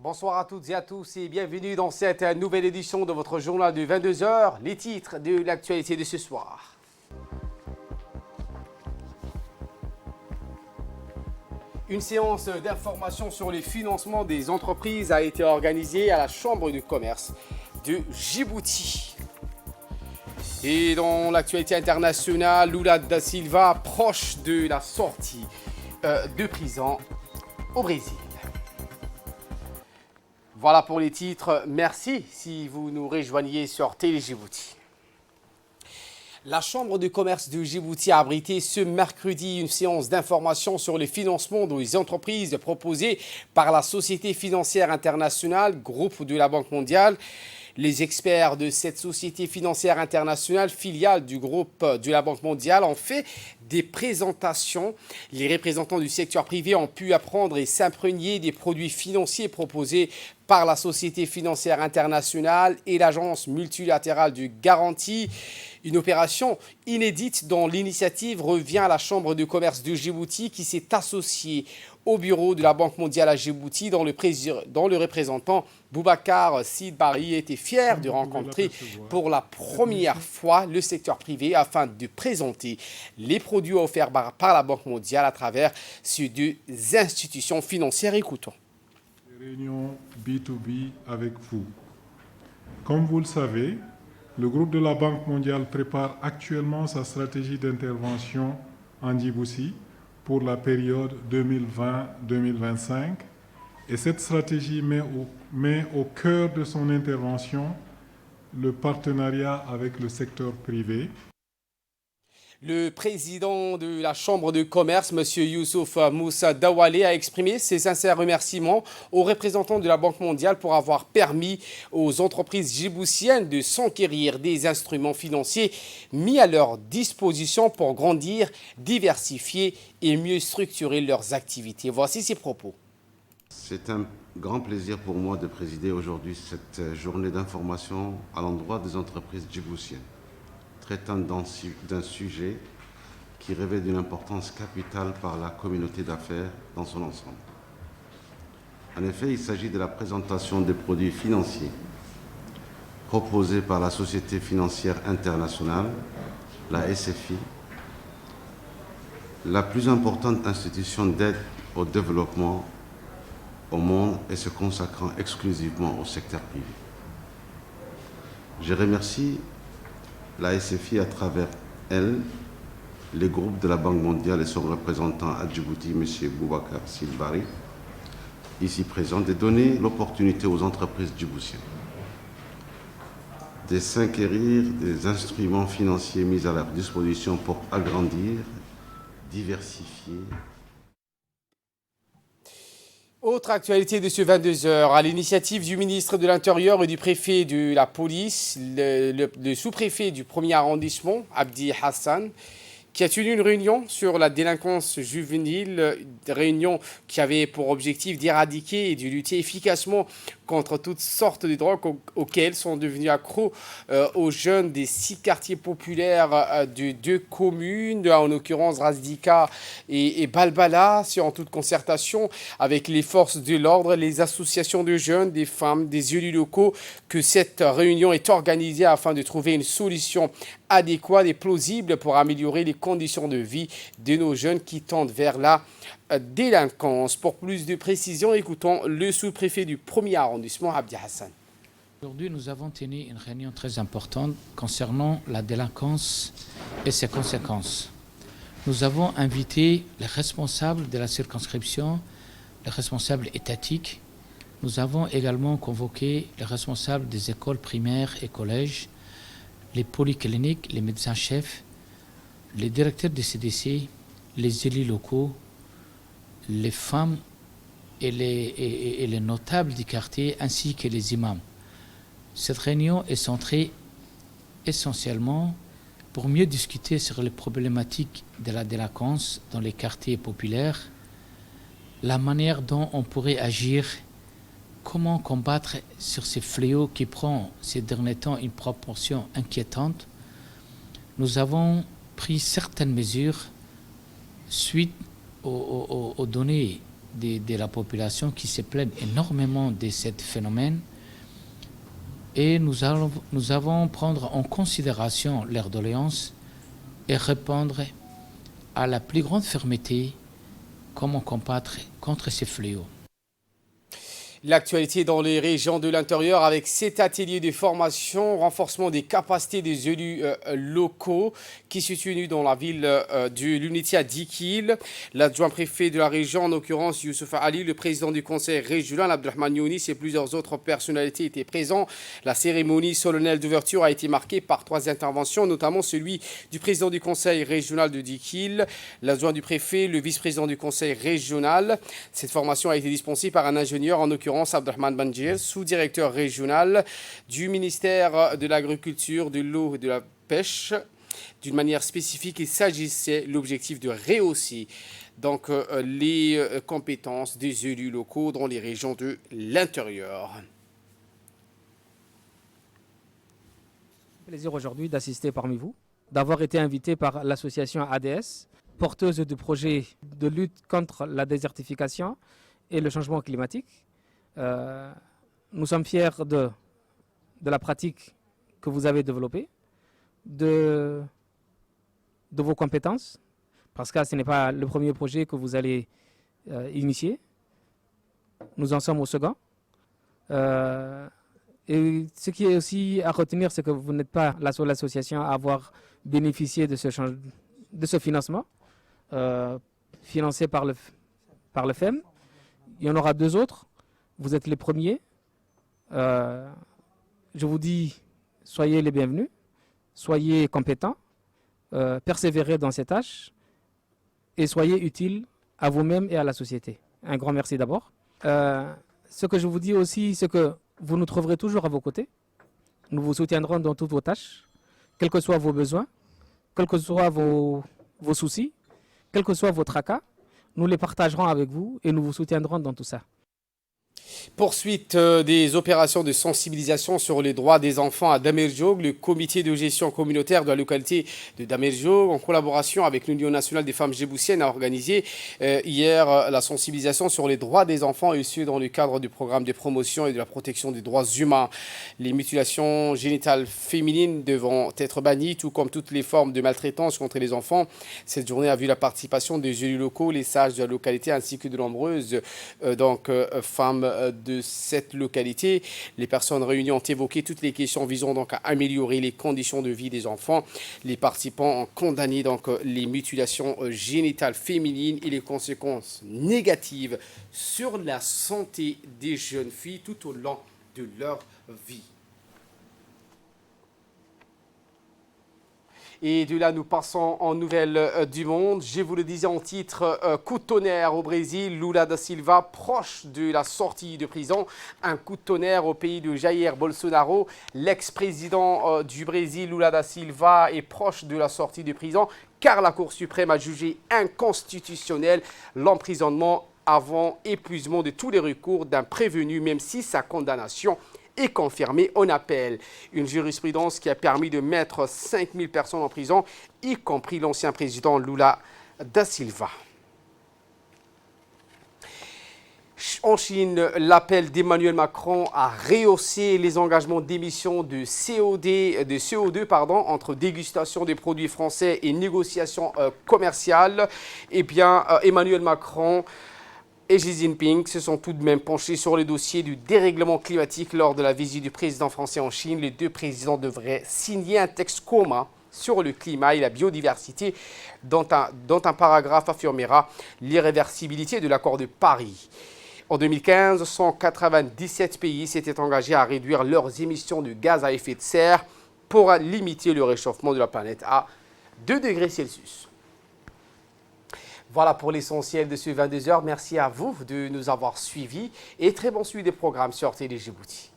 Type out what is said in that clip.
Bonsoir à toutes et à tous et bienvenue dans cette nouvelle édition de votre journal de 22 heures. Les titres de l'actualité de ce soir. Une séance d'information sur les financements des entreprises a été organisée à la Chambre de commerce de Djibouti. Et dans l'actualité internationale, Lula da Silva proche de la sortie de prison au Brésil. Voilà pour les titres. Merci si vous nous rejoignez sur Télé Djibouti. La Chambre de commerce de Djibouti a abrité ce mercredi une séance d'information sur le financement des entreprises proposées par la Société financière internationale, groupe de la Banque mondiale. Les experts de cette société financière internationale, filiale du groupe de la Banque mondiale, ont fait des présentations. Les représentants du secteur privé ont pu apprendre et s'imprégner des produits financiers proposés par la Société financière internationale et l'Agence multilatérale de garantie. Une opération inédite dont l'initiative revient à la Chambre de commerce de Djibouti qui s'est associée au bureau de la Banque mondiale à Djibouti dont le représentant Boubacar Sidbari était fier de rencontrer pour la première fois le secteur privé afin de présenter les produits offerts par la Banque mondiale à travers ces deux institutions financières. Écoutons. Réunion B2B avec vous. Comme vous le savez, le groupe de la Banque mondiale prépare actuellement sa stratégie d'intervention en Djibouti pour la période 2020-2025 et cette stratégie met au cœur de son intervention le partenariat avec le secteur privé. Le président de la Chambre de commerce, M. Youssouf Moussa Dawale, a exprimé ses sincères remerciements aux représentants de la Banque mondiale pour avoir permis aux entreprises djiboutiennes de s'enquérir des instruments financiers mis à leur disposition pour grandir, diversifier et mieux structurer leurs activités. Voici ses propos. C'est un grand plaisir pour moi de présider aujourd'hui cette journée d'information à l'endroit des entreprises djiboutiennes, traitant d'un sujet qui revêt d'une importance capitale par la communauté d'affaires dans son ensemble. En effet, il s'agit de la présentation des produits financiers proposés par la Société financière internationale, la SFI, la plus importante institution d'aide au développement au monde et se consacrant exclusivement au secteur privé. Je remercie la SFI à travers elle, les groupes de la Banque mondiale et son représentant à Djibouti, M. Boubacar Sidbari, ici présent, de donner l'opportunité aux entreprises djiboutiennes de s'inquérir des instruments financiers mis à leur disposition pour agrandir, diversifier. Autre actualité de ce 22 heures, à l'initiative du ministre de l'Intérieur et du préfet de la police, le sous-préfet du 1er arrondissement, Abdi Hassan, qui a tenu une réunion sur la délinquance juvénile, réunion qui avait pour objectif d'éradiquer et de lutter efficacement contre toutes sortes de drogues auxquelles sont devenus accros aux jeunes des 6 quartiers populaires de 2 communes, en l'occurrence Razdika et Balbala, en toute concertation avec les forces de l'ordre, les associations de jeunes, des femmes, des élus locaux, que cette réunion est organisée afin de trouver une solution adéquate et plausible pour améliorer les conditions de vie de nos jeunes qui tendent vers la délinquance. Pour plus de précisions, écoutons le sous-préfet du 1er arrondissement, Abdi Hassan. Aujourd'hui, nous avons tenu une réunion très importante concernant la délinquance et ses conséquences. Nous avons invité les responsables de la circonscription, les responsables étatiques. Nous avons également convoqué les responsables des écoles primaires et collèges, les polycliniques, les médecins-chefs, les directeurs des CDC, les élus locaux, les femmes et les notables du quartier, ainsi que les imams. Cette réunion est centrée essentiellement pour mieux discuter sur les problématiques de la délinquance dans les quartiers populaires, la manière dont on pourrait agir, comment combattre sur ces fléaux qui prend ces derniers temps une proportion inquiétante. Nous avons pris certaines mesures suite aux données de la population qui se plaignent énormément de ce phénomène. Et nous allons prendre en considération leurs doléances et répondre à la plus grande fermeté comment combattre contre ces fléaux. L'actualité dans les régions de l'intérieur avec cet atelier de formation, renforcement des capacités des élus locaux qui se tenu dans la ville de l'unité à Dikil. L'adjoint préfet de la région, en l'occurrence Youssef Ali, le président du conseil régional Abdelrahmane Younis et plusieurs autres personnalités étaient présents. La cérémonie solennelle d'ouverture a été marquée par 3 interventions, notamment celui du président du conseil régional de Dikil, l'adjoint du préfet, le vice-président du conseil régional. Cette formation a été dispensée par un ingénieur, en l'occurrence Abdelrahmane Banjir, sous-directeur régional du ministère de l'Agriculture, de l'eau et de la pêche. D'une manière spécifique, il s'agissait l'objectif de rehausser donc, les compétences des élus locaux dans les régions de l'intérieur. Plaisir aujourd'hui d'assister parmi vous, d'avoir été invité par l'association ADS, porteuse de projets de lutte contre la désertification et le changement climatique. Nous sommes fiers de la pratique que vous avez développée, de vos compétences, parce que ce n'est pas le premier projet que vous allez initier. Nous en sommes au second. Et ce qui est aussi à retenir, c'est que vous n'êtes pas la seule association à avoir bénéficié de ce financement, financé par le FEM. Il y en aura 2 autres. Vous êtes les premiers. Je vous dis, soyez les bienvenus, soyez compétents, persévérez dans ces tâches et soyez utiles à vous-même et à la société. Un grand merci d'abord. Ce que je vous dis aussi, c'est que vous nous trouverez toujours à vos côtés. Nous vous soutiendrons dans toutes vos tâches, quels que soient vos besoins, quels que soient vos soucis, quels que soient vos tracas. Nous les partagerons avec vous et nous vous soutiendrons dans tout ça. Poursuite des opérations de sensibilisation sur les droits des enfants à Damerjog. Le comité de gestion communautaire de la localité de Damerjog, en collaboration avec l'Union nationale des femmes djiboutiennes, a organisé hier la sensibilisation sur les droits des enfants, et ce dans le cadre du programme de promotion et de la protection des droits humains. Les mutilations génitales féminines devront être bannies, tout comme toutes les formes de maltraitance contre les enfants. Cette journée a vu la participation des élus locaux, les sages de la localité, ainsi que de nombreuses femmes de cette localité. Les personnes réunies ont évoqué toutes les questions visant donc à améliorer les conditions de vie des enfants. Les participants ont condamné donc les mutilations génitales féminines et les conséquences négatives sur la santé des jeunes filles tout au long de leur vie. Et de là, nous passons en nouvelles du monde. Je vous le disais en titre, coup de tonnerre au Brésil. Lula da Silva proche de la sortie de prison. Un coup de tonnerre au pays de Jair Bolsonaro. L'ex-président du Brésil, Lula da Silva, est proche de la sortie de prison car la Cour suprême a jugé inconstitutionnel l'emprisonnement avant épuisement de tous les recours d'un prévenu, même si sa condamnation est confirmée en appel. Une jurisprudence qui a permis de mettre 5000 personnes en prison, y compris l'ancien président Lula da Silva. En Chine, l'appel d'Emmanuel Macron a rehaussé les engagements d'émission de CO2 entre dégustation des produits français et négociations commerciales. Eh bien, Emmanuel Macron et Xi Jinping se sont tout de même penchés sur le dossier du dérèglement climatique lors de la visite du président français en Chine. Les 2 présidents devraient signer un texte commun sur le climat et la biodiversité dont un paragraphe affirmera l'irréversibilité de l'accord de Paris. En 2015, 197 pays s'étaient engagés à réduire leurs émissions de gaz à effet de serre pour limiter le réchauffement de la planète à 2 degrés Celsius. Voilà pour l'essentiel de ce 22h. Merci à vous de nous avoir suivis et très bon suivi des programmes sur Télé Djibouti.